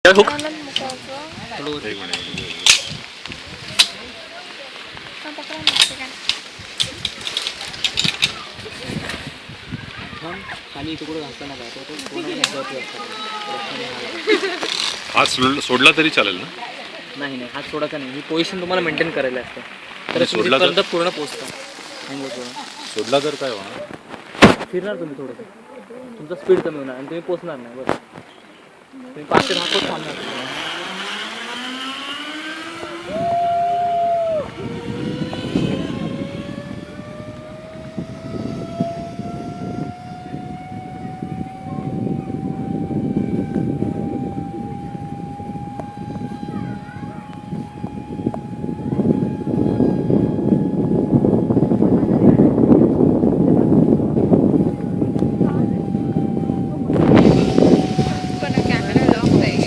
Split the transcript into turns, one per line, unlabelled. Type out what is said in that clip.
आनंद मुखाचं
एक मिनिट.
हा, पकडा ना, ठीक आहे.
खाली इथे कुठं घातला ना
हात सोडला तरी चालेल ना?
नाही नाही, हात सोडायचा नाही. ही पोझिशन तुम्हाला मेंटेन करायला असते, तर
सोडला
तुम्ही
तर?
पूर्ण पोचता.
सोडला तर काय होणार?
फिरणार तुम्ही थोडंसं, तुमचा स्पीड कमी होणार आणि तुम्ही पोचणार नाही. बरं, तुम्ही 5 ते 10 फूट थांबणार.